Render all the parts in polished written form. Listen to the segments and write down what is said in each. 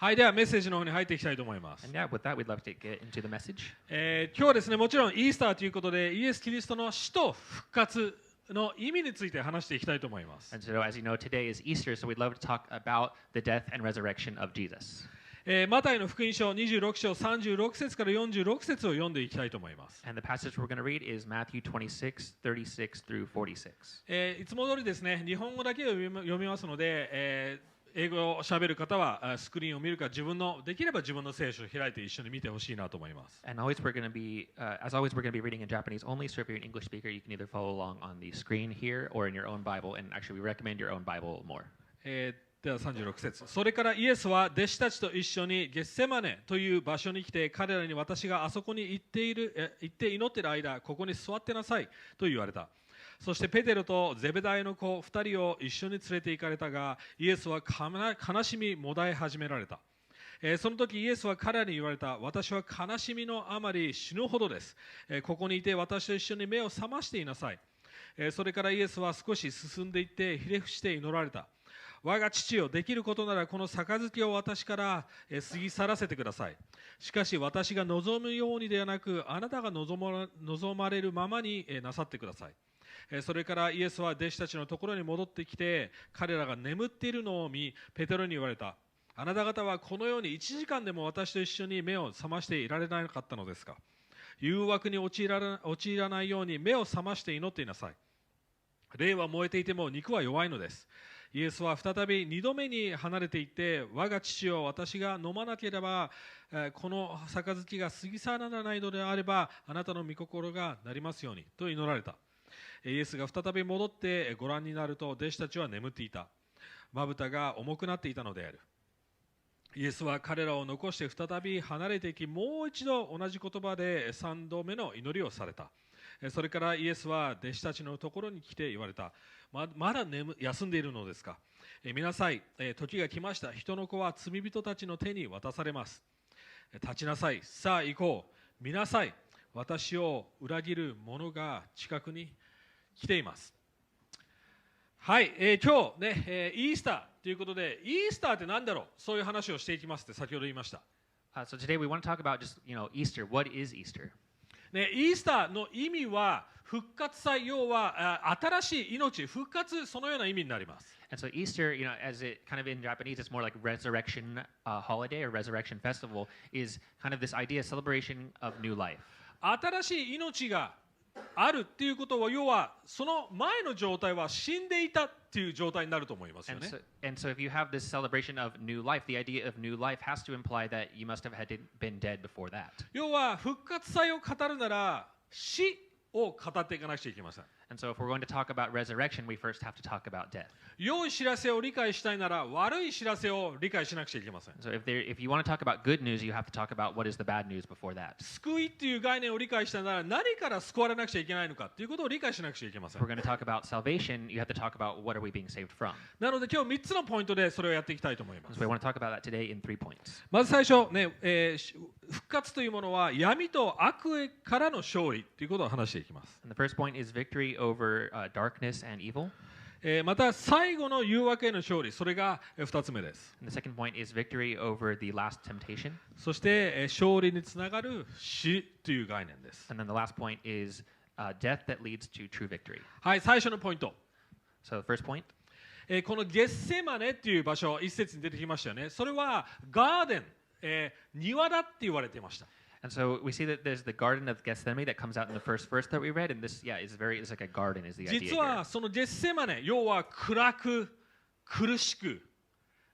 はい、ではメッセージの方に入っていきたいと思います。And yeah, with that, we'd love to get into the message. 今日はですね、もちろんイースターということで、イエス・キリストの死と復活の意味について話していきたいと思います。And so, as you know, today is Easter, so we'd love to talk about the death and resurrection of Jesus. マタイの福音書26章36節から46節を読んでいきたいと思います。And the passage we're going to read is Matthew 26, 36 through 46. いつも通りですね、日本語だけを読みますので、英語を喋る方はスクリーンを見るか、できれば自分の聖書を開いて一緒に見てほしいなと思います。And always we're going to be, as always, we're going to be reading in Japanese only. So if you're an English speaker, you can either follow along on the screen here or in your own Bible. And actually, we recommend your own Bible more. では36節。それからイエスは弟子たちと一緒にゲッセマネという場所に来て、彼らに私があそこに行って祈っている間、ここに座ってなさいと言われた。そしてペテロとゼベダイの子2人を一緒に連れて行かれたが、イエスは悲しみもだえ始められた。その時イエスは彼らに言われた。私は悲しみのあまり死ぬほどです。ここにいて私と一緒に目を覚ましていなさい。それからイエスは少し進んでいってひれ伏して祈られた。我が父よ、できることならこの杯を私から過ぎ去らせてください。しかし私が望むようにではなく、あなたが望まれるままになさってください。それからイエスは弟子たちのところに戻ってきて、彼らが眠っているのを見、ペテロに言われた。あなた方はこのように1時間でも私と一緒に目を覚ましていられなかったのですか。誘惑に陥らないように目を覚まして祈っていなさい。霊は燃えていても肉は弱いのです。イエスは再び2度目に離れていって、我が父を私が飲まなければ、この杯が過ぎ去らないのであれば、あなたの御心がなりますようにと祈られた。イエスが再び戻ってご覧になると、弟子たちは眠っていた。まぶたが重くなっていたのである。イエスは彼らを残して再び離れていき、もう一度同じ言葉で3度目の祈りをされた。それからイエスは弟子たちのところに来て言われた。まだ休んでいるのですか。見なさい、時が来ました。人の子は罪人たちの手に渡されます。立ちなさい、さあ行こう。見なさい、私を裏切る者が近くに来ています。はい、今日ね、イースターということで、イースターって何だろう、そういう話をしていきますって先ほど言いました。So today we want to talk about just, Easter. What is Easter? ね、イースターの意味は復活祭、要は新しい命、復活、そのような意味になります。And so Easter, as it kind of in Japanese, it's more like resurrection holiday or resurrection festival, is kind of this idea, celebration of new life. 新しい命があるっていうことは、要はその前の状態は死んでいたっていう状態になると思いますよね。And so if you have this celebration of new life, the idea of new life has to imply that you must have been dead before that. 要は復活祭を語るなら死を語っていかなくちゃいけません。And so if we're going to talk about resurrection, we first have to talk about death. 良い知らせを理解したいなら悪い知らせを理解しなくちゃいけません。So if you want to talk about good news, you have to talk about what is the bad news before that. 救いっていう概念を理解したなら何から救われなくちゃいけないのかっていうことを理解しなくちゃいけません。If we're going to talk about salvation, you have to talk about what are we being saved from. なので今日3つのポイントでそれをやっていきたいと思います。So we want to talk about that today in 3 points. まず最初ね、復活というものは闇と悪からの勝利ということを話していきます。And the first point is victory over darkness and evil. また最後の誘惑への勝利、それが2つ目です。And the second point is victory over the last temptation. そして勝利につながる死という概念です。And then the last point is death that leads to true victory. はい、最初のポイント。So the first point. このゲッセマネっていう場所、一節に出てきましたよね。それはガーデン、庭だって言われていました。And so we see that there's the Garden of Gethsemane that comes out in the first verse that we read, and this, it's like a garden is the idea. 実はそのゲッセマネ、要は暗く、苦しく、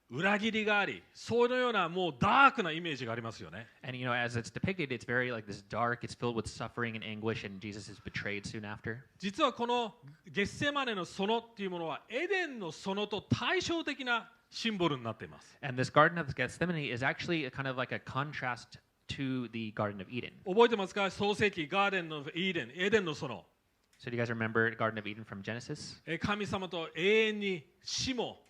裏切りがあり、そのようなもうダークなイメージがありますよね。And as it's depicted, it's very like this dark. It's filled with suffering and anguish, and Jesus is betrayed soon after. 実はこのゲッセマネの園っていうものはエデンの園と対照的なシンボルになっています。And this Garden of Gethsemane is actually kind of like a contrast to the Garden of Eden. 覚えてますか？創世記ガーデンのエデンの園。So do you guys remember Garden of Eden from Genesis? 神様と永遠に死も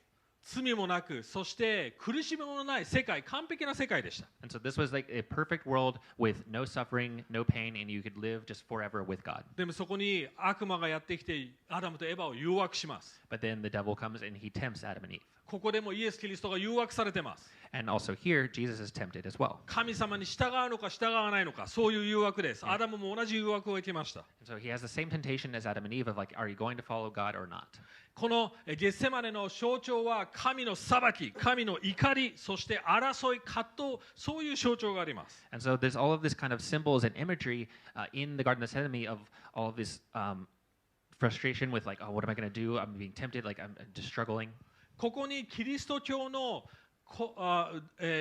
罪もなく、そして苦しみもない世界、完璧な世界でした。And so this was like a perfect world with no suffering, no pain, and you could live just forever with God. でもそこに悪魔がやってきて、アダムとエバを誘惑します。But then the devil comes and he tempts Adam and Eve. ここでもイエス・キリストが誘惑されています。And also here, Jesus is tempted as well. 神様に従うのか従わないのか、そういう誘惑です。アダムも同じ誘惑を受けました。And so he has the same temptation as Adam and Eve of like, are you going to follow God or not? このゲッセマネの象徴は神の裁き、神の怒り、そして争い、葛藤、そういう象徴があります。And so there's all of this kind of symbols and imagery in the Garden of Gethsemane of all of this frustration with like, oh, what am I going to do? I'm being tempted, like I'm just struggling. ここにキリスト教の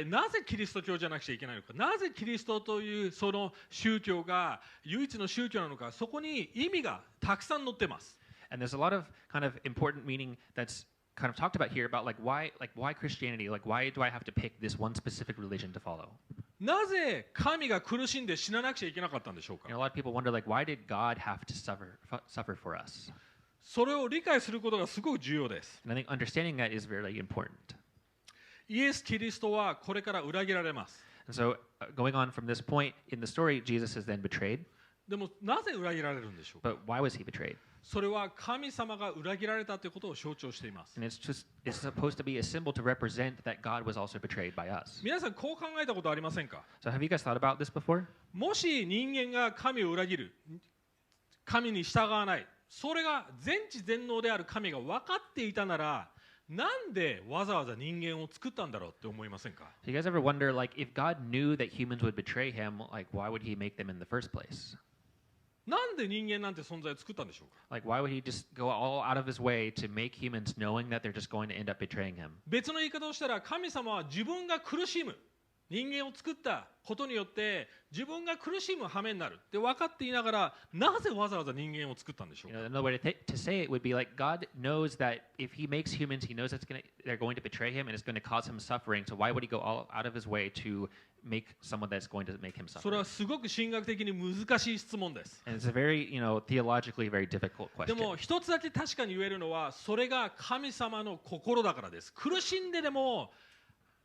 なぜキリスト教じゃなくちゃいけないのか、なぜキリストというその宗教が唯一の宗教なのか、そこに意味がたくさん載ってます。And there's a lot of kind of important meaning that's kind of talked about here about like why Christianity, like why do I have to pick this one specific religion to follow? なぜ神が苦しんで死ななくちゃいけなかったんでしょうか。You know, a lot of people wonder like why did God have to suffer for us? それを理解することがすごく重要です。And I think understanding that is very important. イエス・キリストはこれから裏切られます。And so going on from this point in the story, Jesus is then betrayed. でもなぜ裏切られるんでしょうか。 But why was he betrayed? それは神様が裏切られたということを象徴しています。And it's supposed to be a symbol to represent that God was also betrayed by us. 皆さんこう考えたことありませんか。 So have you guys thought about this before? もし人間が神を裏切る、神に従わない、それが全知全能である神が分かっていたなら、なんでわざわざ人間を作ったんだろうって思いませんか。 So you guys ever wonder like if God knew that humans would betray him, like why would he make them in the first place? なんで人間なんて存在を作ったんでしょうか。 Like why would he just go all out of his way to make humans knowing that they're just going to end up betraying him? 別の言い方をしたら、神様は自分が苦しむ、人間を作ったことによって自分が苦しむ羽目になるって分かっていながら、なぜわざわざ人間を作ったんでしょうか。 Another way to say it would be like God knows that if he makes humans, he knows they're going to betray him and it's going to cause him suffering. So why would he go all out of his way to make someone that's going to make him それ suffer? はすごく神学的に難しい質問です。 And it's a very, theologically very difficult で question. も一つだけ確かに言えるのは、それが神様の心だからです。苦しんででも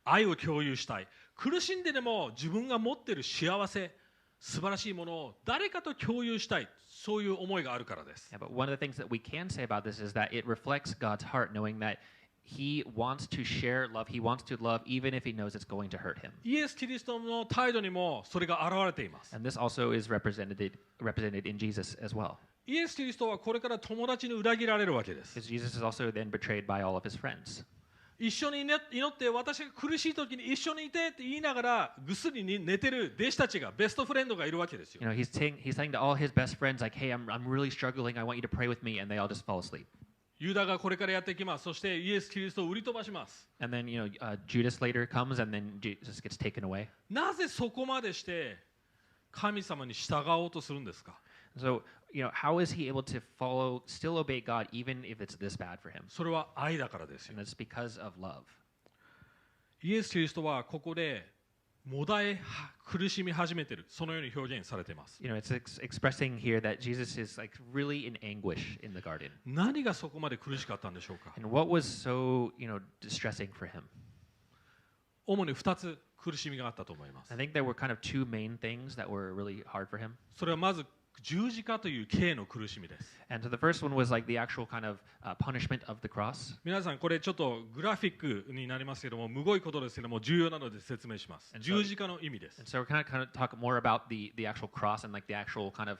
愛を共有したい。苦しんででも自分が持っている幸せ、素晴らしいものを誰かと共有したい。そういう思いがあるからです。 Yeah, but one of the things that we can say about this is that it reflects God's heart, knowing that he wants to share love. He wants to love even if he knows it's going to hurt him. イエス・キリストの態度にもそれが現れています。 And this also is represented in Jesus as well. イエス・キリストはこれから友達に裏切られるわけです。 Because Jesus is also then betrayed by all of his friends. 一緒に祈って私が苦しい時に一緒にいてって言いながらぐっすりに寝てる弟子たちがベストフレンドがいるわけですよ。 He's saying to all his best friends like, "Hey, I'm really struggling. I want you to pray with me," and they all just fall asleep. ユダがこれからやってきます。そしてイエス・キリストを売り飛ばします。 And then Judas later comes, and then Jesus gets taken away. なぜそこまでして神様に従おうとするんですか。 So how is he able to still obey God even if it's this bad for him? それは愛だからですよ。 And it's because of love. イエス・キリストはここでもだえ苦しみ始めている、そのように表現されています。 It's expressing here that Jesus is like really in anguish in the garden. 何がそこまで苦しかったんでしょうか。 And what was so distressing for him? 主に2つ苦しみがあったと思います。 I think there were kind of two main things that were really hard for him. それはまず十字架という刑の苦しみです。 And so the first one was like the actual kind of punishment of the cross. 皆さんこれちょっとグラフィックになりますけども、むごいことですけども重要なので説明します。十字架の意味です。 And so we're kind of talk more about the actual cross and like the actual kind of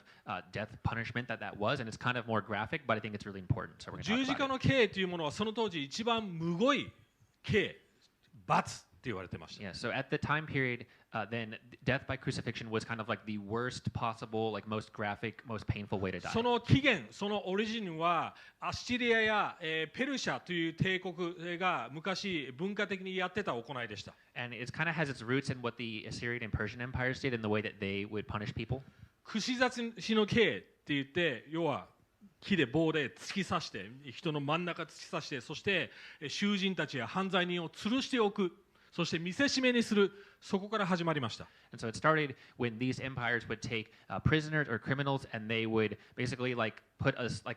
death punishment that was, and it's kind of more graphic, but I think it's really important. So we're going to 十字 talk 架 about の刑というものはその当時一番むごい刑、罰って言われてまし it. た。 Yeah. So at the time period, then death by crucifixion was kind of like the worst possible, like most graphic, most painful way to die. その起源、そのオリジンはアッシリアや、ペルシャという帝国が昔文化的にやってた行いでした。 And it kind of has its roots in what the Assyrian and Persian empires did in the way that they would punish people. 串刺しの刑って言って、要は木で棒で突き刺して人の真ん中突き刺して、そして囚人たちや犯罪人を吊るしておく、そして見せしめにする、そこから始まりました。 And so it started when these empires would take prisoners or criminals, and they would basically like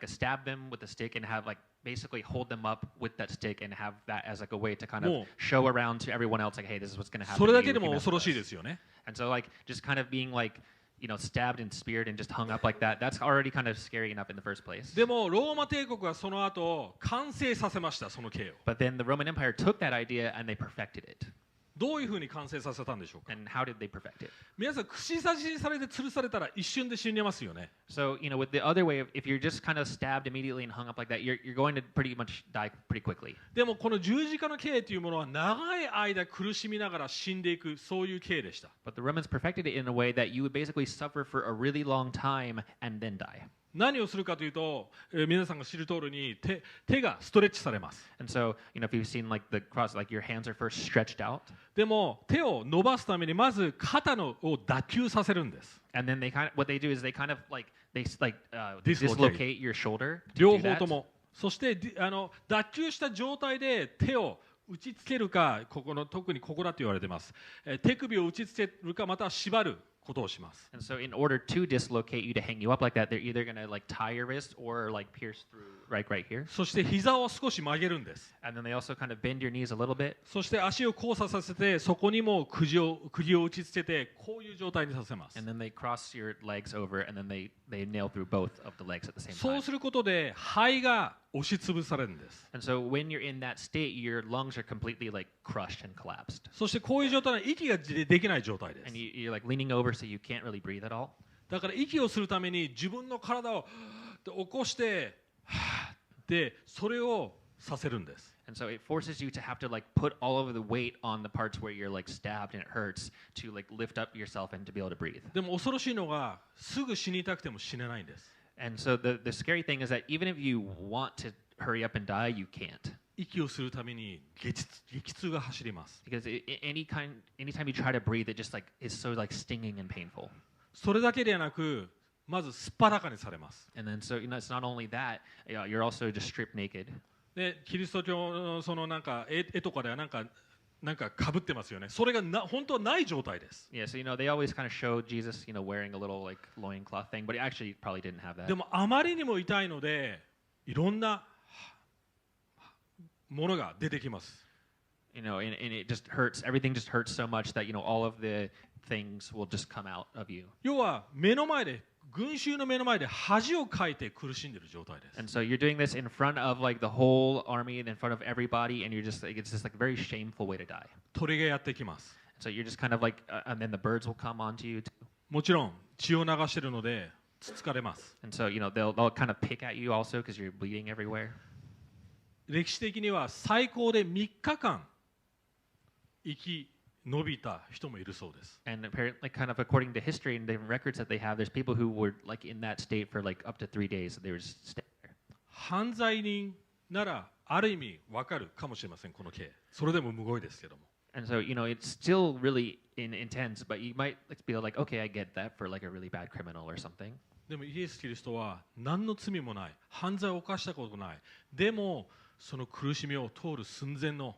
stab them with a stick and have like basically hold them up with that stick and have that as like a way to kind of show around to everyone else like, hey, this is what's going to happen. それだけでも恐ろしいですよね。 And so like just kind of being like stabbed and speared and just hung up like that, that's already kind of scary enough in the first place. でもローマ帝国はその後完成させました、その刑を。 But then the Roman Empire took that idea and they perfected it. どういうふうに完成させたんでしょうか。 And how did they perfect it? 皆さん串刺しにされて吊るされたら一瞬で死にますよね。 So, with the other way, if you're just kind of stabbed immediately and hung up like that, you're going to pretty much die pretty quickly. でもこの十字架の刑というものは長い間苦しみながら死んでいく、そういう刑でした。 But the Romans perfected it in a way that you would basically suffer for a really long time and then die. 何をするかというと、皆さんが知る通りに手がストレッチされます。 And so, if you've seen like the cross, like your hands are first stretched out. でも手を伸ばすためにまず肩を脱臼させるんです。 And then what they do is they kind of dislocate dislocate your shoulder. 両 To do 方 that. とも。そして脱臼した状態で手を打ちつけるか、特にここだと言われています。手首を打ちつけるか、または縛ることをします。 And so, in order to dislocate you, to hang you up like that, they're either going to like tie your wrist or like pierce through right here. そして膝を少し曲げるんです。 And then they also kind of bend your knees a little bit. そして足を交差させて、そこにも釘を打ちつけて、こういう状態にさせます。 And then they cross your legs over, and then they nail through both of the legs at the same そ time. うすることで肺が押しつぶされるんです。 And so when you're in that state, your lungs are completely like crushed and collapsed. そしてこういう状態は息ができない状態です。 And you're like leaning over so you can't really breathe at all. だから息をするために自分の体を起こしてでそれをさせるんです。 And so it forces you to have to like put all of the weight on the parts where you're like stabbed and it hurts to like lift up yourself and to be able to breathe. でも恐ろしいのがすぐ死にたくても死ねないんです。 And so the scary thing is that even if you want to hurry up and die, you can't. 息をするために激痛が走ります。 Because anytime you try to breathe, it just like is so like stinging and painful. それだけではなく、まずすっぱだかにされます。 And then so it's not only that, you're also just stripped naked. でキリスト教のそのなんか絵とかではなんか被ってますよね。それが本当はない状態です。 Yeah, so they always kind of show Jesus, wearing a little like loincloth thing, but he actually probably didn't have that. でもあまりにも痛いので、いろんなものが出てきます。 And it just hurts. Everything just hurts so much that all of the things will just come out of you. 要は目の前で群衆の目の前で恥をかいて苦しんでいる状態です。 And so you're doing this in front of like the whole army and in front of everybody, and you're just like it's just like a very shameful way to die. 鳥がやってきます。 So you're just kind of like, and then the birds will come onto you too. もちろん血を流しているのでつつかれます。 And so they'll kind of pick at you also because you're bleeding everywhere. 歴史的には最高で3日間生き延びた人もいるそうです。 And apparently, kind of according to history and the records that they have, there's people who were like in that state for like up to 3 days. They were just staying there. 犯罪人ならある意味わかるかもしれません、この刑。それでもむごいですけども。 And so it's still really intense, but you might be like, okay, I get that for like a really bad criminal or something. でもイエス・キリストは何の罪もない、犯罪を犯したことない。でもその苦しみを通る寸前の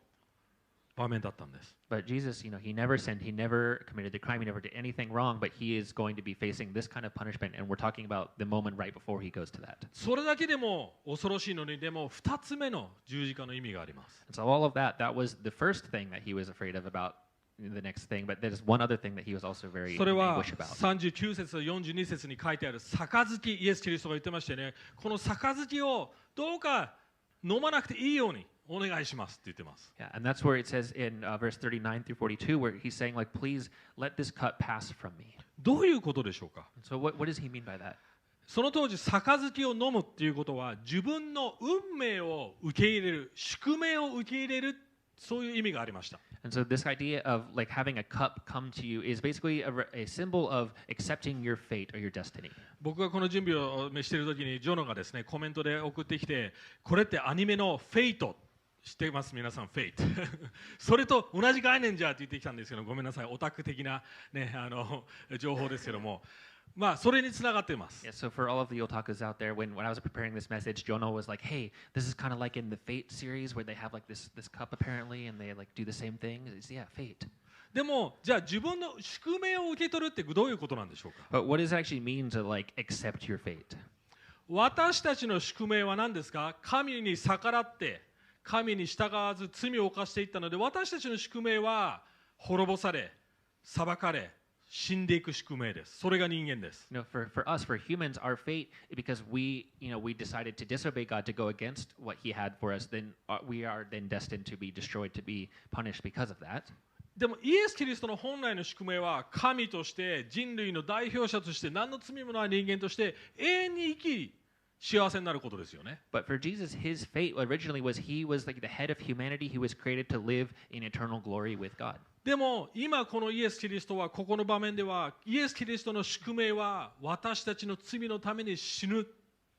場面だったんです。 But Jesus, he never sinned, he never committed the crime, he never did anything wrong, but he is going to be facing this kind of punishment, and we're talking about the moment right before he goes to that. それだけでも恐ろしいのに、でも2つ目の十字架の意味があります。 And so all of that was the first thing that he was afraid of about the next thing, but there's one other thing that he was also very それ in は anguish about. 39節と42節に書いてある杯、イエス・キリストが言ってましてね、この杯をどうか飲まなくていいようにお願いしますって言ってます。 Yeah, and that's where it says in verse 39 through 42, where he's saying, like, please let this cup pass from me. どういうことでしょうか。 So what does he mean by that? その当時杯を飲むっていうことは自分の運命を受け入れる、宿命を受け入れる、そういう意味がありました。 And so this idea of like having a cup come to you is basically a symbol of accepting your fate or your destiny. 僕がこの準備をしている時にジョノがですねコメントで送ってきて、これってアニメのフェイト知ってます皆さん、フェイトそれと同じ概念じゃって言ってきたんですけど、ごめんなさい、オタク的な、ね、情報ですけども、まあそれにつながっています。 Yeah, so for all of the otakus out there, when I was preparing this message, Jono was like, hey, this is kind of like in the Fate series where they have like this cup apparently and they like do the same thing. It's, yeah, fate. でもじゃあ自分の宿命を受け取るってどういうことなんでしょうか。 But what does it actually mean to like accept your fate? 私たちの宿命は何ですか。神に逆らって神に従わず罪を犯していったので、私たちの宿命は滅ぼされ、裁かれ、死んでいく宿命です。それが人間です。For us, for humans, our fate, because we decided to disobey God, to go against what He had for us, then we are then destined to be destroyed, to be punished because of that. でもイエス・キリストの本来の宿命は神として人類の代表者として何の罪もない人間として永遠に生き幸せになることですよね。But for Jesus, his fate originally was he was like the head of humanity. He was created to live in eternal glory with God. でも今このイエス・キリストはここの場面ではイエス・キリストの宿命は私たちの罪のために死ぬっ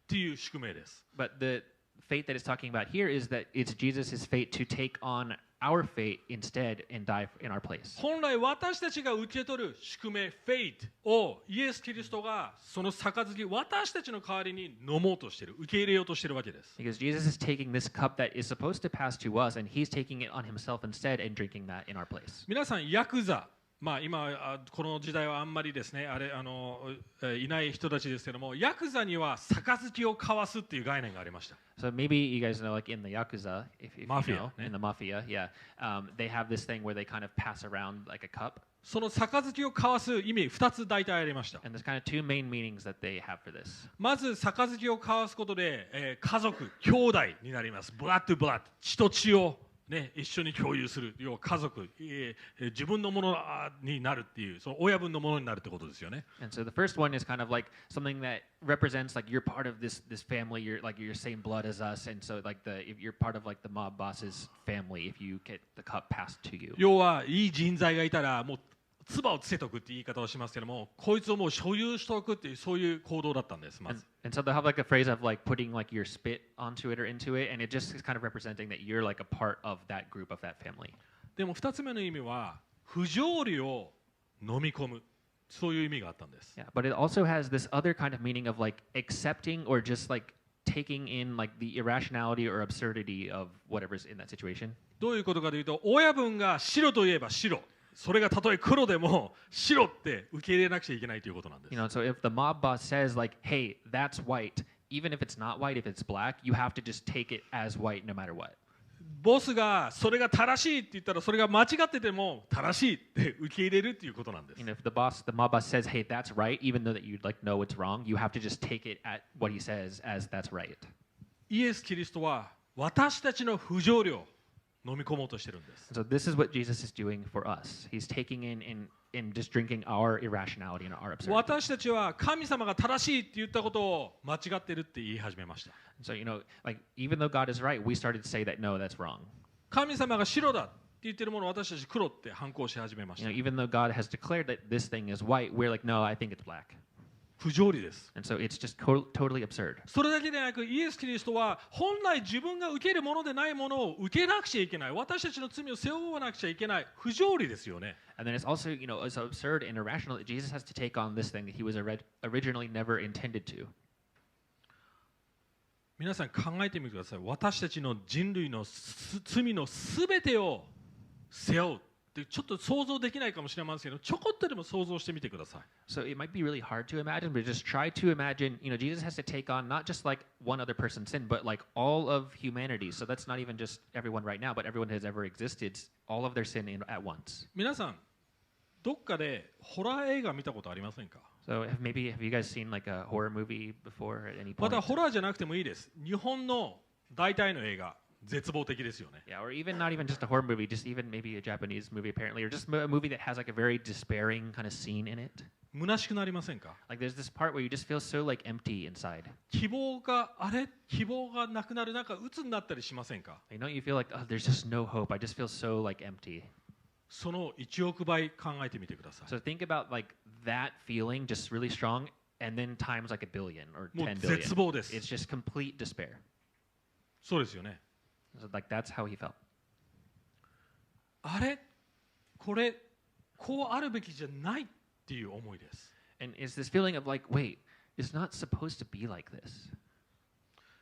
ていう宿命です。But the fate that it's talking about here is that it's Jesus' fate to take on our fate instead and die in our place. 本来私たちが受け取る宿命、フェイトをイエス・キリストがその杯、私たちの代わりに飲もうとしている、受け入れようとしているわけです。Because Jesus is taking this cup that is supposed to pass to us, and He's taking it on Himself instead and drinking that in our place. 皆さん、ヤクザ、今この時代はあんまりですね、いない人たちですけども、ヤクザには杯を交わすっていう概念がありました。So maybe you guys know, like in the Yakuza, if Mafia, you know, in the mafia, yeah, they have this thing where they kind of pass around like a cup. その杯を交わす意味2つ大体ありました。And there's kind of two main meanings that they have for this. まず杯を交わすことで、家族、兄弟になります。ブラッドブラッド、血と血をね、一緒に共有する、要は家族、自分のものになるっていう、その親分のものになるってことですよね。And so the first one is kind of like something that represents like you're part of this family, you're like you're same blood as us, and so like if you're part of like the mob boss's family, if you get the cup passed to you. 要はいい人材がいたらもう唾をつけとくって言い方をしますけども、こいつをもう所有しておくっていうそういう行動だったんです。まず。And so they'll have like a phrase of like putting like your spit onto it or into it, and it just is kind of representing that you're like a part of that group of that family. でも2つ目の意味は不条理を飲み込む、そういう意味があったんです。Yeah, but it also has this other kind of meaning of like accepting or just like taking in like the irrationality or absurdity of whatever's in that situation. どういうことかというと、親分が白といえば白。それがたとえ黒でも白って受け入れなくちゃいけないということなんです。You know, so if the mob boss says like, "Hey, that's white," even if it's not white, if it's black, you have to just take it as white no matter what. ボスがそれが正しいって言ったらそれが間違ってても正しいって受け入れるっていうことなんです。You know, if the mob boss says, "Hey, that's right," even though that you like know it's wrong, you have to just take it at what he says as that's right. イエス・キリストは私たちの不条理を飲み込もうとしてるんです。So this is what Jesus is doing for us. He's taking in just drinking our irrationality and our absurdity. 私たちは神様が正しいって言ったことを間違ってるって言い始めました。So you know, like even though God is right, we started to say that no, that's wrong. 神様が白だって言ってるものを私たち黒って反抗し始めまし You た。 know, even though God has declared that this thing is white, we're like, no, I think it's black. 不条理です。And so it's just totally absurd. それだけでなくイエス・キリストは本来自分が受けるものでないものを受けなくちゃいけない、私たちの罪を背負わなくちゃいけない、不条理ですよね。And then it's also, you know, it's absurd and irrational that Jesus has to take on this thing that he was originally never intended to. 皆さん考えてみてください。私たちの人類の罪のすべてを背負うってちょっと想像できないかもしれませんけど、ちょこっとでも想像してみてください。So it might be really hard to imagine, but just try to imagine, you know, Jesus has to take on not just like one other person's sin, but like all of humanity. So that's not even just everyone right now, but everyone who has ever existed, all of their sin at once. 皆さん、どっかでホラー映画見たことありませんか？ So have you guys seen like a horror movie before at any ま point? たホラーじゃなくてもいいです。日本の大体の映画、絶望的ですよね。Yeah, or even not even just a horror movie, just even maybe a Japanese movie apparently, or just a movie that has like a very despairing kind of scene in it. 虚しくなりませんか？ Like there's this part where you just feel so like empty inside. 希望がなくなる、なんか鬱になったりしませんか？ You know, you feel like, oh, there's just no hope. I just feel so like empty. その1億倍考えてみてください。 So think about like that feeling just really strong, and then times like a billion or もう 10 billion. 絶望です。 It's just complete despair. そうですよね。 So like that's how he felt. あれこれこうあるべきじゃないっていう思いです。 And it's this feeling of like, wait, it's not supposed to be like this.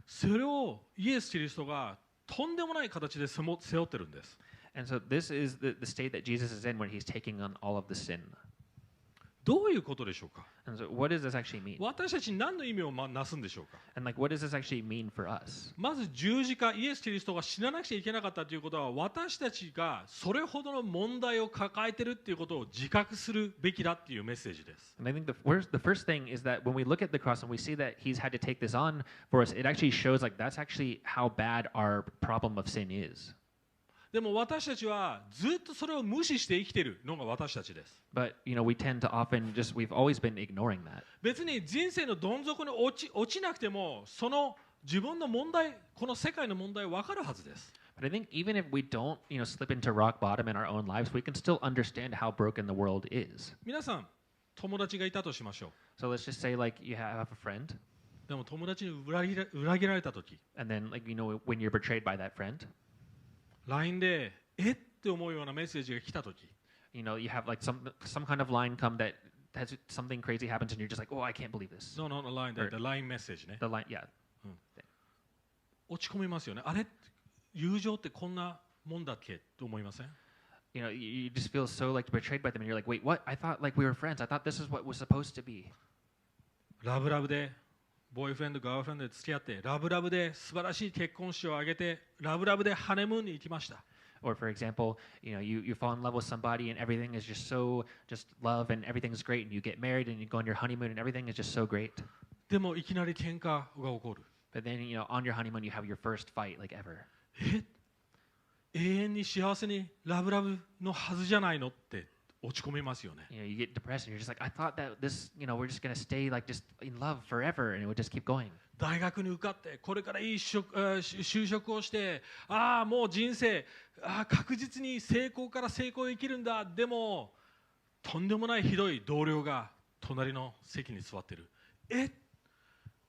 それをイエス・キリストがとんでもない形で背負ってるんです。 And so this is the state that Jesus is in when he's taking on all of the sin. どういうことでしょうか。 And so what does this actually mean? 私たちに何の意味をなすんでしょうか。 And like, what does this actually mean for us? まず十字架、イエス・キリストが死ななくちゃいけなかったということは、私たちがそれほどの問題を抱えているっていうことを自覚するべきだっていうメッセージです。And I think the first thing is that when we look at the cross and we see that he's had to take this on for us, it actually shows like that's actually how bad our problem of sin is. でも私たちはずっとそれを無視して生きているのが私たちです。But you know, we tend to often we've always been ignoring that. 別に人生のどん底に落ちなくても、その自分の問題、この世界の問題分かるはずです。But I think even if we don't, slip into rock bottom in our own lives, we can still understand how broken the world is. 皆さん、友達がいたとしましょう。 So let's just say like you have a friend, でも友達に裏切られたとき、 and then like when you're betrayed by that friend, LINE でえって思うようなメッセージが来たとき、 you have like some kind of line come that has something crazy happens and you're just like, oh, I can't believe this. No, not the line, the line メッセージね。 The line, yeah. 落ち込みますよね。あれ、友情ってこんなもんだっけと思いません？ You just feel so like betrayed by them, and you're like, wait, what? I thought like we were friends. I thought this is what was supposed to be. ラブラブでボーイフレンド、ガールフレンドで付き合って、ラブラブで素晴らしい結婚式を挙げて、ラブラブでハネムーンに行きました。Or for example, you fall in love with somebody and everything is just love and everything's great, and you get married and you go on your honeymoon and everything is just so great. でもいきなり喧嘩が起こる。But then on your honeymoon you have your first fight like ever. 永遠に幸せにラブラブのはずじゃないのって落ち込みますよね。You get depressed and you're just like, I thought that this, we're just gonna stay like just in love forever, and it would just keep going. 大学に受かってこれからいい就職をして、もう人生確実に成功から成功できるんだ。でもとんでもないひどい同僚が隣の席に座ってる。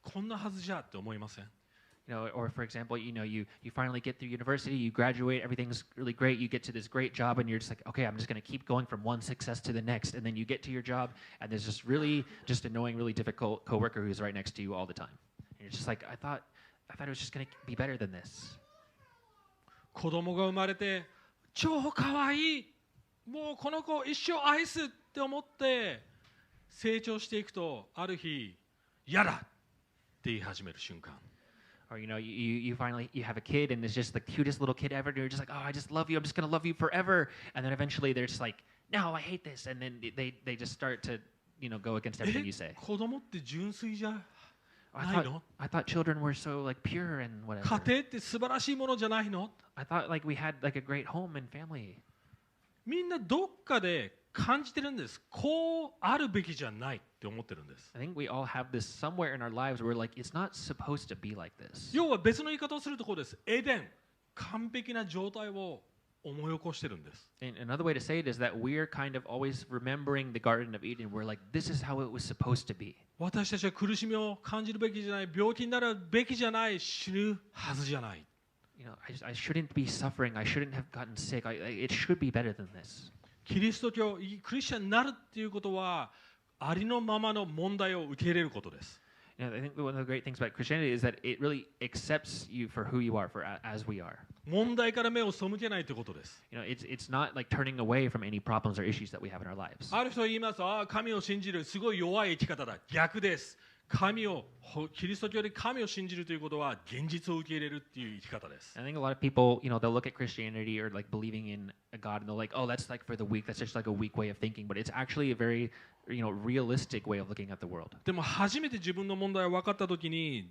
こんなはずじゃって思いません？Or for example, you finally get through university, you graduate, everything's really great, you get to this great job, and you're just like, okay, I'm just going to keep going from one success to the next, and then you get to your job, and there's this really just annoying, really difficult coworker who's right next to you all the time. And you're just like, I thought it was just going to be better than this. 子供が生まれて超可愛い、もうこの子一生愛すって思って成長していくと、ある日嫌だって言い始める瞬間。Or you finally have a kid and it's just the cutest little kid ever, and you're just like, oh, I just love you, I'm just gonna love you forever, and then eventually they're just like, no, I hate this, and then they just start to go against everything you say. 子供って純粋じゃないの？ I thought children were so like pure and whatever. 家庭って素晴らしいものじゃないの？ I thought like we had like a great home and family. みんなどっかで感じてるんです。こうあるべきじゃないって思ってるんです。I think we all have this somewhere in our lives where like it's not supposed to be like this. 要は別の言い方をするとこうです。エデン、完璧な状態を思い起こしてるんです。And another way to say it is that we're kind of always remembering the Garden of Eden. We're like, this is how it was supposed to be. 私たちは苦しみを感じるべきじゃない、病気になるべきじゃない、死ぬはずじゃない。I shouldn't be suffering. I shouldn't have gotten sick. It should be better than this. キリスト教、クリスチャンになるっていうことは、ありのままの問題を受け入れることです。I think one of the great things about Christianity is that it really accepts you for who you are, as we are. 問題から目を背けないということです。It's not like turning away from any problems or issues that we have in our lives. ある人は言います。神を信じる、すごい弱い生き方だ。逆です。キリスト教で神を信じるということは現実を受け入れるっていう生き方です。I think a lot of people, they'll look at Christianity or like believing in a God and they're like, oh, that's like for the weak. That's just like a weak way of thinking. But it's actually a very, realistic way of looking at the world. でも初めて自分の問題が分かったときに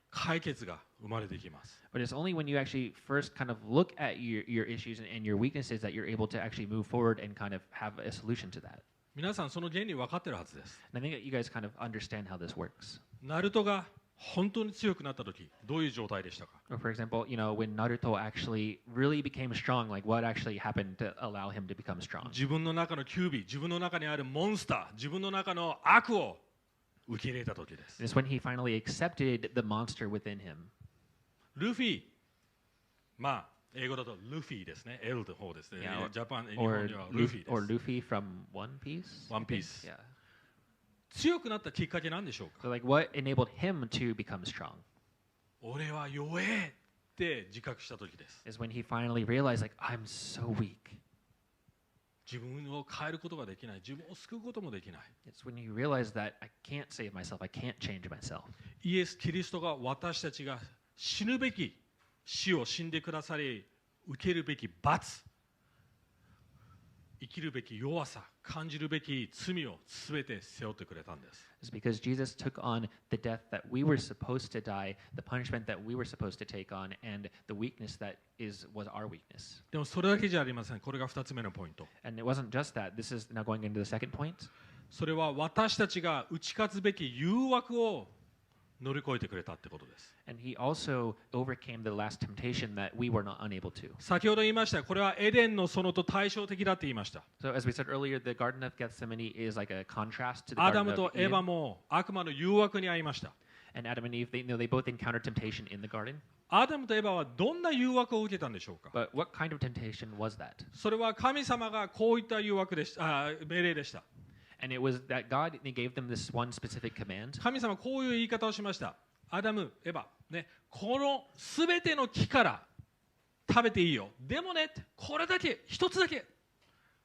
解決が生まれてきます。But it's only when you actually first kind of look at your issues and your weaknesses that you're able to actually move forward and kind of have a solution to that. 皆さんその原理分かってるはずです。And I think that you guys kind of understand how this works. ナルトが本当に強くなったとき、どういう状態でしたか？ Or for example, when Naruto actually really became strong, like what actually happened to allow him to become strong? 自分の中のキュービ、自分の中にあるモンスター、自分の中の悪を受け入れたときです。It's when he finally accepted the monster within him. ルフィ、英語だとルフィですね。L の方ですね。ジャパン、日本ではルフィです。Or Luffy from One Piece? One Piece. Yeah. 強くなったきっかけなんでしょうか？ So like what enabled him to become strong? 俺は弱えって自覚したときです。Is when he finally realized like I'm so weak. 自分を変えることができない。自分を救うこともできない。It's when you realize that I can't save myself, I can't change myself. イエス・キリストが私たちが死ぬべき死を死んでくださり、受けるべき罰、生きるべき弱さ、感じるべき罪をすべて背負ってくれたんです。It's because Jesus took on the death that we were supposed to die, the punishment that we were supposed to take on, and the weakness that was our weakness. でもそれだけじゃありません。これが2つ目のポイント。And it wasn't just that. This is now going into the second point. それは私たちが打ち勝つべき誘惑を乗り越えてくれたってことです。And he also overcame the last temptation that we were not unable to. 先ほど言いました。これはエデンの園と対照的だって言いました。So as we said earlier, the Garden of Gethsemane is like a contrast to the アダ Garden ム of とエヴァ Eden. も悪魔の誘惑に遭いました。And Adam and Eve, they both encountered temptation in the garden. アダムとエヴァはどんな誘惑を受けたんでしょうか。 But what kind of temptation was that? それは神様がこういった誘惑でした命令でした。 And it was that God gave them this one specific command. 神様はこういう言い方をしました。アダム、エヴァ、ね、このすべての木から食べていいよ。でもね、これだけ、一つだけ、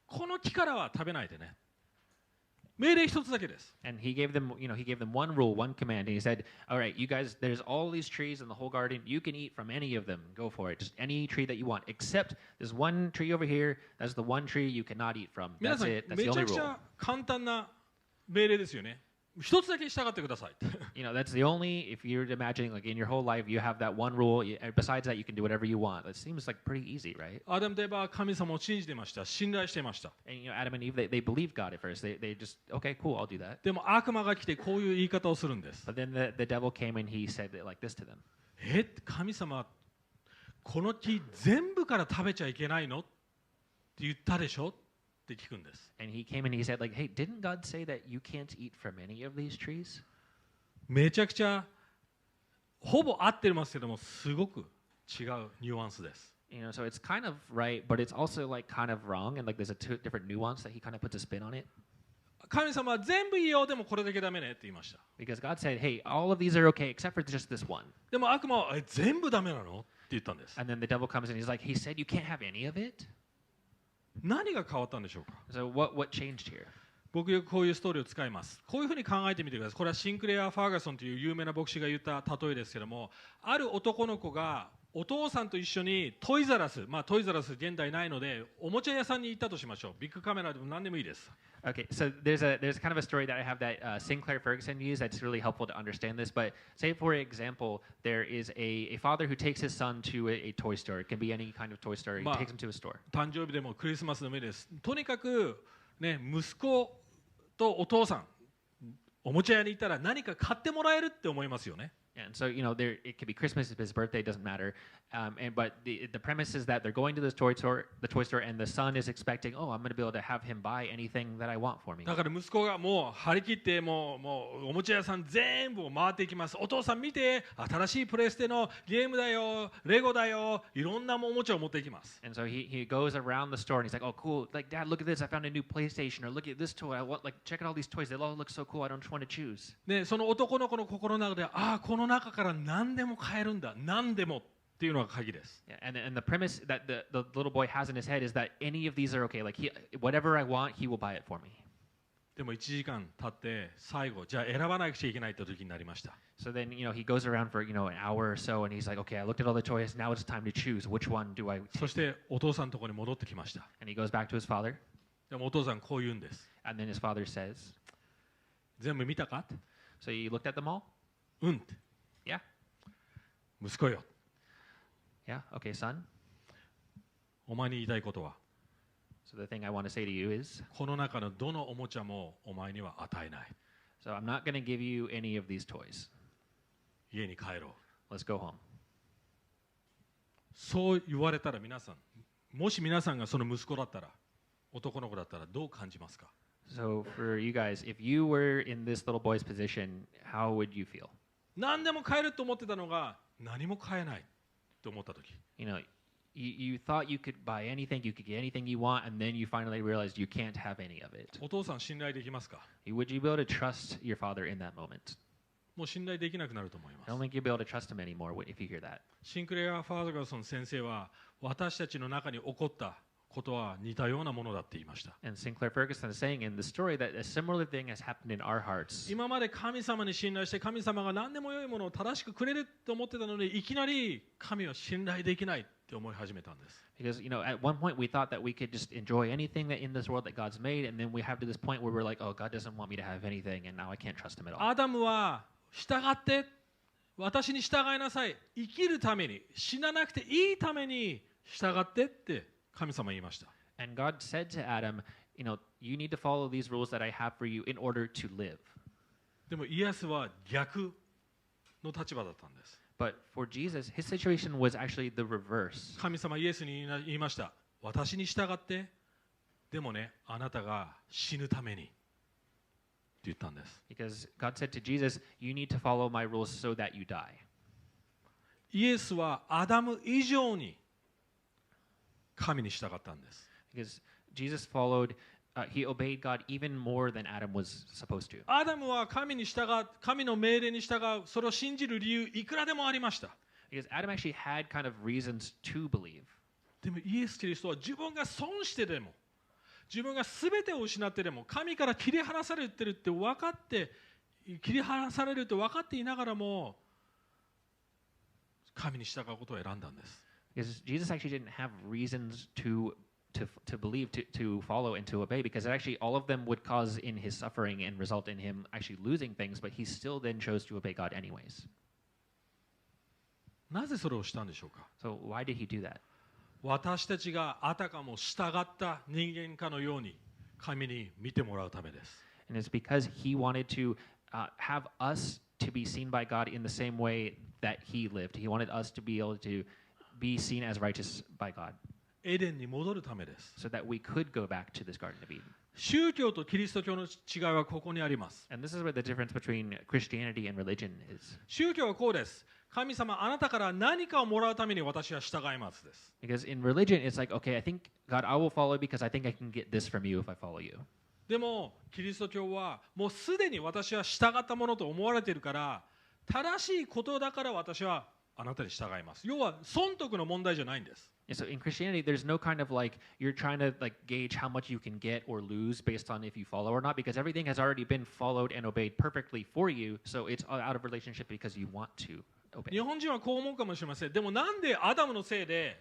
この木からは食べないでね。命令一つだけです。And he gave them, he gave them one rule, one command, and he said, "All right, you guys, there's all these trees in the whole garden. You can eat from any of them. Go for it. Just any tree that you want, except there's one tree over here. That's the one tree you cannot eat from. 皆 That's さん、 it. That's め the ちゃ only くち rule." ゃ簡単な命令ですよね。一つだけ従ってください。That's the only. If you're imagining, like in your whole life, you have that one rule. Besides that, you can do whatever you want. That seems like pretty easy, right? アダムとエヴァは神様を信じていました。信頼していました。 And Adam and Eve, they believed God at first. They just, okay, cool, I'll do that. でも悪魔が来てこういう言い方をするんです。 But then the devil came and he said it like this to them. 神様、この木全部から食べちゃいけないのって言ったでしょって聞くんです。 And he came and he said, like, hey, didn't God say that you can't eat from any of these trees? めちゃくちゃほぼ合ってますけども、すごく違うニュアンスです。 So it's kind of right, but it's also like kind of wrong, and like there's a different nuance that he kind of puts a spin on it. 神様は全部いいよ、でもこれだけダメねって言いました。 Because God said, hey, all of these are okay except for just this one. でも悪魔は全部ダメなのって言ったんです。 And then the devil comes and he's like, he said you can't have any of it? 何が変わったんでしょうか。 So what changed here? 僕よくこういうストーリーを使います。こういうふうに考えてみてください。これはシンクレア・ファーガソンという有名な牧師が言った例えですけども、ある男の子がお父さんと一緒にトイザラス、トイザラス現代ないのでおもちゃ屋さんに行ったとしましょう。ビッグカメラでも何でもいいです。 Okay, so there's kind of a story that I have that Sinclair Ferguson used that's really helpful to understand this. But say, for example, there is a father who takes his son to a toy store. It can be any kind of toy store. He takes him to a store. 誕生日でもクリスマスでもいいです。とにかく、ね、息子とお父さん、おもちゃ屋に行ったら何か買ってもらえるって思いますよね。 And so, it could be Christmas, if his birthday, doesn't matter. But the premise is that they're going to the toy store, and the son is expecting, oh, I'm going to be able to have him buy anything that I want for me. だから息子がもう張り切ってもうおもちゃ屋さん全部を回っていきます。お父さん見て、新しいプレステのゲームだよ、レゴだよ、いろんなおもちゃを持っていきます。 And so he goes around the store and he's like, oh, cool, like, Dad, look at this, I found a new PlayStation, or look at this toy, check out all these toys, they all look so cool, I don't just want to choose. ね、その男の子の心の中で、この中から何でも買えるんだ、何でもっていうのが鍵です。 Yeah, and the premise that the little boy has in his head is that any of these are okay, like whatever I want, he will buy it for me. でも1時間経って最後じゃあ選ばなくちゃいけないって時になりました。 So then he goes around for an hour or so and he's like, okay, I looked at all the toys, now it's time to choose which one do I そ take. してお父さんのところに戻ってきました。 And he goes back to his father, でもお父さんこう言うんです。 and then his father says, 全部見たか？ so you looked at them all? うんって。 Yeah. 息子よ。 Yeah, okay, son. お前に言いたいことは、 So the thing I want to say to you is, この中のどのおもちゃもお前には与えない。 so I'm not going to give you any of these toys. 家に帰ろう。 Let's go home. そう言われたら皆さん、もし皆さんがその息子だったら、男の子だったらどう感じますか？ So for you guys, if you were in this little boy's position, how would you feel? 何でも買えると思ってたのが何も買えないと思った時。You thought you could buy anything, you could get anything you want, and then you finally realized you can't have any of it. お父さん信頼できますか？ Would you be able to trust your father in that moment? もう信頼できなくなると思いま I don't す。 think you'll be able to trust him anymore if you hear that. シンクレア・ファーガソン先生は私たちの中に起こったことは似たようなものだって言いました。 And Sinclair Ferguson is saying in the story that a similar thing has happened in our hearts. 今まで神様に信頼して神様が何でも良いものを正しくくれると思ってたのに、いきなり神を信頼できないって思い始めたんです。 Because, at one point we thought that we could just enjoy anything that in this world that God's made, and then we have to this point where we're like, oh, God doesn't want me to have anything, and now I can't trust Him at all. アダムは従って、私に従いなさい、生きるために、死ななくていいために従ってって神様言いました。 And God said to Adam, you need to follow these rules that I have for you in order to live. でもイエスは逆の立場だったんです。 But for Jesus, his situation was actually the reverse. 神様イエスに言いました。私に従って、でもね、あなたが死ぬためにって言ったんです。 Because God said to Jesus, you need to follow my rules so that you die. イエスはアダム以上に神に従ったんです。 Because Jesus he obeyed God even more than Adam was supposed to. アダムは神の命令に従う、それを信じる理由いくらでもありました。 Because Adam actually had kind of reasons to believe. でもイエス・キリストは自分が損してでも、自分が全てを失ってでも、神から切り離されてるって分かって、切り離されるって分かっていながらも、神に従うことを選んだんです。 Because Jesus actually didn't have reasons to believe, to follow, and to obey, because actually all of them would cause in his suffering and result in him actually losing things, but he still then chose to obey God anyways. なぜそれをしたんでしょうか。 So why did he do that? 私たちがあたかも従った人間かのように神に見てもらうためです。 And it's because he wanted to have us to be seen by God in the same way that he lived. He wanted us to be able to be seen as righteous by God. エデンに戻るためです。 So that we could go back to this Garden of Eden. 宗教とキリスト教の違いはここにあります。 And this is where the difference between Christianity and religion is. 宗教はこうです。神様、あなたから何かをもらうために私は従いますです。 Because in religion, it's like, okay, I think, God, I will follow because I think I can get this from you if I follow you. でも、キリスト教はもうすでに私は従ったものと思われているから、正しいことだから私はあなたに従います。要は、損得の問題じゃないんです。 And so in Christianity, there's no kind of like, you're trying to like gauge how much you can get or lose based on if you follow or not, because everything has already been followed and obeyed perfectly for you, so it's out of relationship because you want to obey. 日本人はこう思うかもしれません。でもなんでアダムのせいで、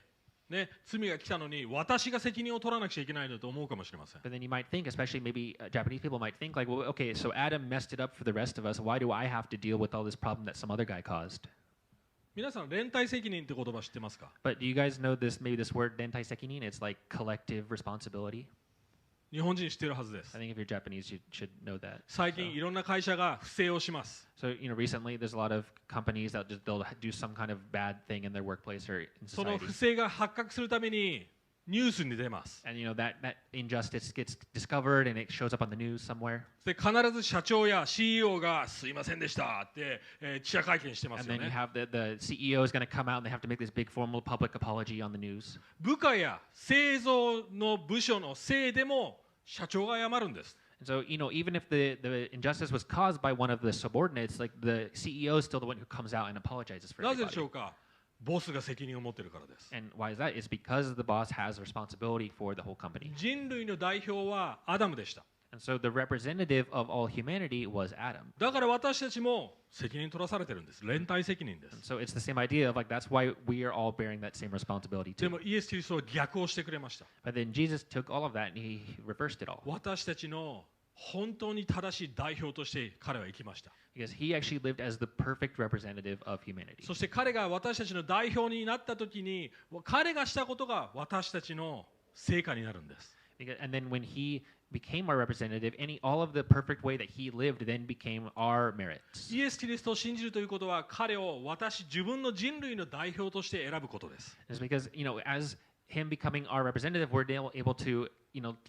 ね、罪が来たのに私が責任を取らなくちゃいけないのと思うかもしれません。 But then you might think, especially maybe Japanese people might think like, well, okay, so Adam messed it up for the rest of us. Why do I have to deal with all this problem that some other guy caused? 皆さん、連帯責任って言葉知ってますか？ But do you guys know maybe this word rentai sekinin? It's like collective responsibility. 日本人知ってるはずです。 I think if you're Japanese, you should know that. 最近いろんな会社が不正をします。 So, recently there's a lot of companies that they'll do some kind of bad thing in their workplace or in その society. 不正が発覚するためにニュースに出ます。 And that injustice gets discovered and it shows up on the news somewhere. で、必ず社長や CEO がすいませんでしたって、記者会見してます And よ then you ね。 have the CEO is going to come out and they have to make this big formal public apology on the news. 部下や製造の部署のせいでも社長が謝るんです。 And so, even if the injustice was caused by one of the subordinates, like the CEO is still the one who comes out and apologizes for なぜでし everybody. ょうか？ボスが責任を持っているからです。 And why is that? It's because the boss has responsibility for the whole company. 人類の代表はアダムでした。 And so the representative of all humanity was Adam. だから私たちも責任取らされてるんです。連帯責任で And す。 so it's the same idea of like that's why we are all bearing that same responsibility で too. もイエス・キリストは逆をしてくれました。 But then Jesus took all of that and he reversed it all. 私たちの本当に正しい代表として彼は生きました。 Because he actually lived as the perfect representative of humanity. そして彼が私たちの代表になった時に彼がしたことが私たちの成果になるんです。 And then when he became our representative, all of the perfect way that he lived then became our merits. イエス・キリストを信じるということは彼を自分の人類の代表として選ぶことです。 It's because, as him becoming our representative, we're now able to,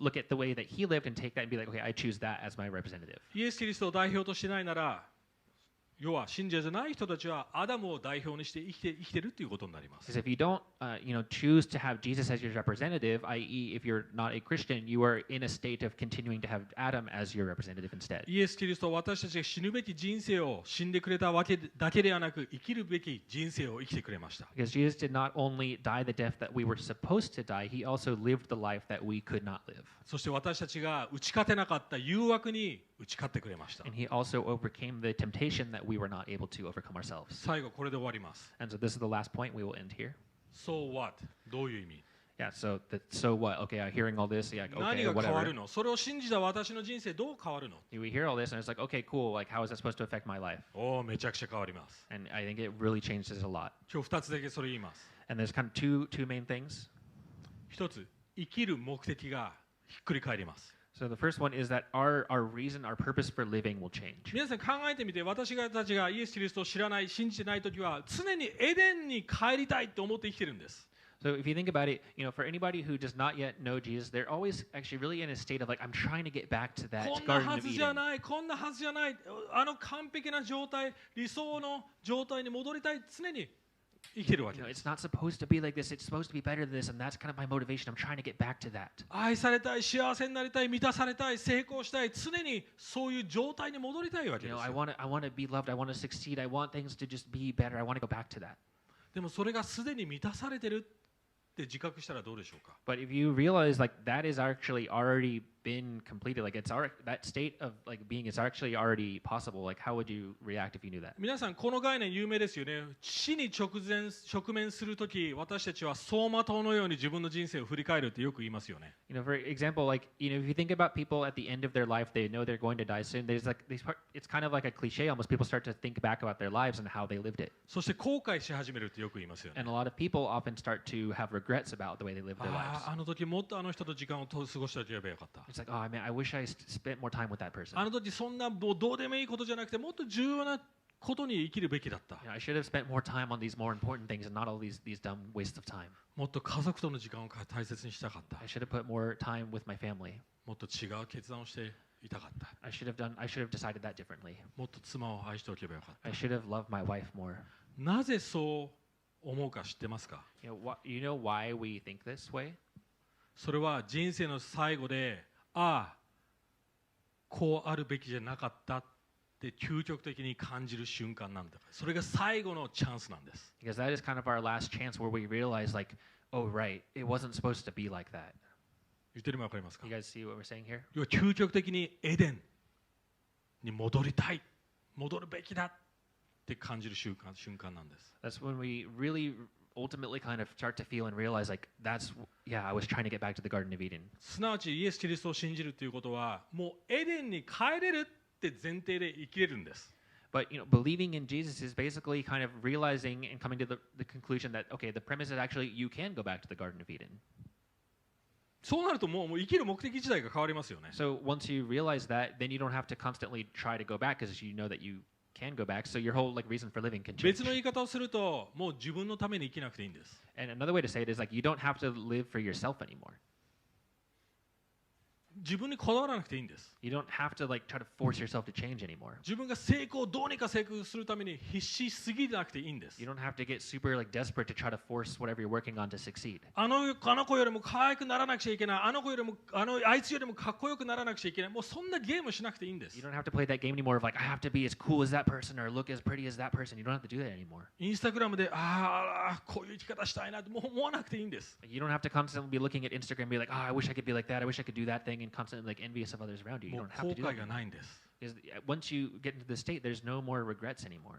look at the way that he lived and take that and be like, okay, I choose that as my representative. イエス・キリストを代表としてないなら要は信者じゃない人たちはアダムを代表にして生きているということになります。 Because if you don't, choose to have Jesus as your representative, i.e., if you're not a Christian, you are in a state of continuing to have Adam as your representative instead. イエス・キリストは私たちが死ぬべき人生を死んでくれたわけだけではなく、生きるべき人生を生きてくれました。 Because Jesus did not only die the death that we were supposed to die, he also lived the life that we could not live. そして私たちが打ち勝てなかった誘惑に打ち勝ってくれました。 And he also overcame the temptation that we were not able to overcome ourselves. 最後これで終わります。 And so this is the last point. We will end here. So what? どういう意味？ Yeah, so what? Okay, hearing all this, yeah, 何 okay, が変わ whatever. るの？それを信じた私の人生どう変わるの？ We hear all this and it's like, okay, cool, like how is that supposed to affect my life? おお、めちゃくちゃ変わります。 And I think it really changes a lot. 今日2つだけそれ言います。 And there's kind of two main things. 一つ、生きる目的がひっくり返ります。 So the first one is that our reason, our purpose for living will change. 皆さん考えてみて、私たちがイエス・キリストを知らない、信じてないときは常にエデンに帰りたいと思って生きてるんです。 So if you think about it, for anybody who does not yet know Jesus, they're always actually really in a state of like, I'm trying to get back to that こんな Garden は of ずじゃ Eden. ない、こんなはずじゃない、あの完璧な状態、理想の状態に戻りたい、常に生きてるわけです。 It's not supposed to be like this. It's supposed to be better than this, and that's kind of my motivation. I'm trying to get back to that. 愛されたい、幸せになりたい、満たされたい、成功したい、常にそういう状態に戻りたいわけです。 I want to be loved. I want to succeed. I want things to just be better. I want to go back to that. でもそれがすでに満たされてるって自覚したらどうでしょうか。 But if you realize like that is actually already been completed, like it's already, that state of like being is actually already possible. Like how would you react if you knew that? 皆さんこの概念有名ですよね。死に直面するとき、私たちは走馬灯のように自分の人生を振り返るってよく言いますよね。For example, like if you think about people at the end of their life, they know they're going to die soon. There's like it's kind of like a cliche almost. People start to think back about their lives and how they lived it. そして後悔し始めるってよく言いますよね。 And a lot of people often start to have regrets about the way they lived their lives. あの時もっとあの人と時間を過ごしておけばよかった。 It's like, oh man, I wish I spent more time with that person. あの時そんなもうどうでもいいことじゃなくてもっと重要なことに生きるべきだった。 I should have spent more time on these more important things and not all these dumb wastes of time. もっと家族との時間を大切にしたかった。 I should have put more time with my family. もっと違う決断をしていたかった。 I should have decided that differently. もっと妻を愛しておけばよかった。 I should have loved my wife more. なぜそう思うか知ってますか？ You know why we think this way? それは人生の最後で、ああ、こうあるべきじゃなかったって究極的に感じる瞬間なんだ。それが最後のチャンスなんです。 Because that is kind of our last chance where we realize like, oh right, it wasn't supposed to be like that. 言ってる意味わかりますか？ You guys see what we're saying here? 要は究極的にエデンに戻りたい、戻るべきだって感じる瞬間なんです。 That's when we really ultimately kind of start to feel and realize like I was trying to get back to the Garden of Eden. すなわちイエス・キリストを信じるということはもうエデンに帰れるって前提で生きれるんです。 But believing in Jesus is basically kind of realizing and coming to the conclusion that okay, the premise is actually you can go back to the Garden of Eden. そうなるともう生きる目的自体が変わりますよね。 So once you realize that, then you don't have to constantly try to go back because you know that you can go back. So your whole like reason for living can change. 別の言い方をするともう自分のために生きなくていいんです。 And another way to say it is like you don't have to live for yourself anymore. 自分にこだわらなくていいんです。 You don't have to like try to force yourself to change anymore. 自分がどうにか成功するために必死すぎなくていいんです。 You don't have to get super like desperate to try to force whatever you're working on to succeed. あの子よりも可愛くならなくちゃいけない。あいつよりもかっこよくならなくちゃいけない。もうそんなゲームしなくていいんです。 You don't have to play that game anymore of like I have to be as cool as that person or look as pretty as that person. You don't have to do that anymore. インスタグラムでこういう生き方したいなってもう思わなくていいんです。 You don't have to constantly be looking at Instagram and be like, oh, I wish I could be like that. I wish I could do that thing and constantly like envious of others around you. You もう don't have 後 to do that 悔が anymore. ないんです。 Because once you get into the state, there's no more regrets anymore.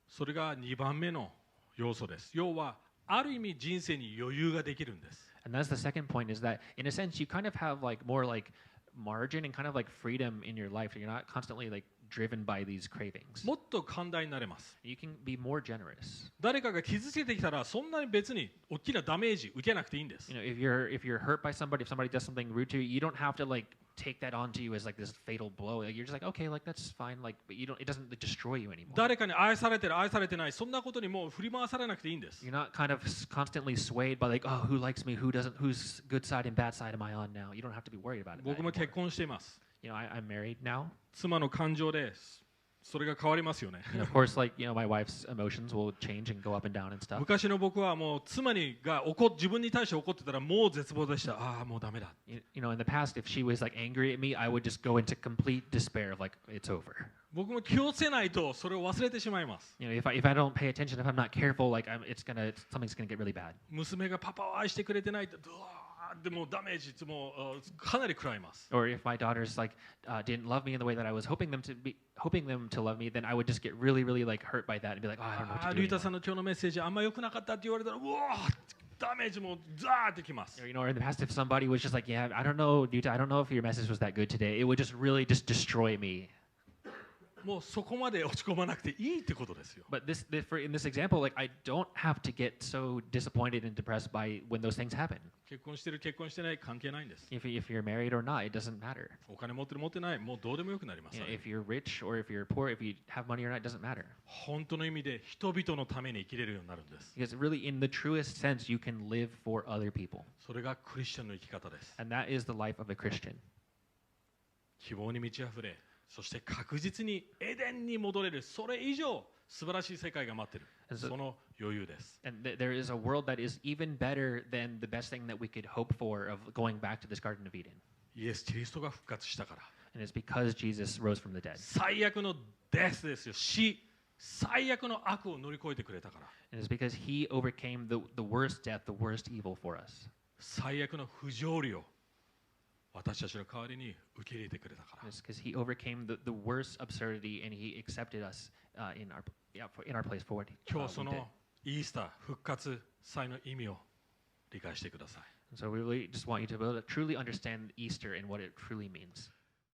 それが2番目の要素です。要はある意味人生に余裕ができるんです。 And that's the second point is that in a sense you kind of have like more like margin and kind of like freedom in your life. You're not constantly like driven by these cravings. もっと寛大になれます。 You can be more generous. 誰かが傷つけてきたらそんなに別に大きなダメージ受けなくていいんです。 If you're hurt by somebody, if somebody does something rude to you, you don't have to like take that onto you as like this fatal blow. Like, you're just like, okay, like that's fine. Like, but it doesn't like, destroy you anymore. 誰かに愛されてる愛されてないそんなことにもう振り回されなくていいんです。 You're not kind of constantly swayed by like, oh, who likes me, who doesn't, whose good side and bad side am I on now? You don't have to be worried about it. 僕も結婚しています。 I'm married now. 妻の感情です。それが変わりますよね。And of course, like, my wife's emotions will change and go up and down and stuff. 昔の僕はもう妻が自分に対して怒ってたらもう絶望でした。ああ、もうダメだ。In the past, if she was like angry at me, I would just go into complete despair of like, it's over. 僕も気をつけないとそれを忘れてしまいます。If I don't pay attention, if I'm not careful, like something's gonna get really bad. 娘がパパを愛してくれてないと、でもダメージもかなり食らいます。Or if my daughters like didn't love me in the way that I was hoping them to love me, then I would just get really, really like hurt by that and be like, oh, I don't know what to do. リュウタさんの今日のメッセージあんま良くなかったって言われたら、うわダメージもザーってきます。Or in the past, if somebody was just like, yeah, I don't know, Ryuta, I don't know if your message was that good today, it would just really just destroy me. もうそこまで落ち込まなくていいってことですよ。But in this example, like I don't have to get so disappointed and depressed by when those things happen. 結婚してる結婚してない関係ないんです。If you're married or not, it doesn't matter. お金持ってる持ってないもうどうでもよくなります。If you're rich or if you're poor, if you have money or not, it doesn't matter. 本当の意味で人々のために生きれるようになるんです。Because really, in the truest sense, you can live for other people. それがクリスチャンの生き方です。And that is the life of a Christian. 希望に満ち溢れ、そして確実にエデンに戻れる、それ以上素晴らしい世界が待っている。その余裕です。And there is a world that is even better than the best thing that we could hope for of going back to this Garden of Eden. イエス・キリストが復活したから。And it's because Jesus rose from the dead. 最悪のデスですよ。死、最悪の悪を乗り越えてくれたから。And it's because he overcame the worst death, the worst evil for us. 最悪の不条理を私たちの代わりに受け入れてくれたから。It's because he overcame the worst absurdity and he accepted us in our place forward. 今日そのイースター復活祭の意味を理解してください。So we really just want you to be able to truly understand Easter and what it truly means.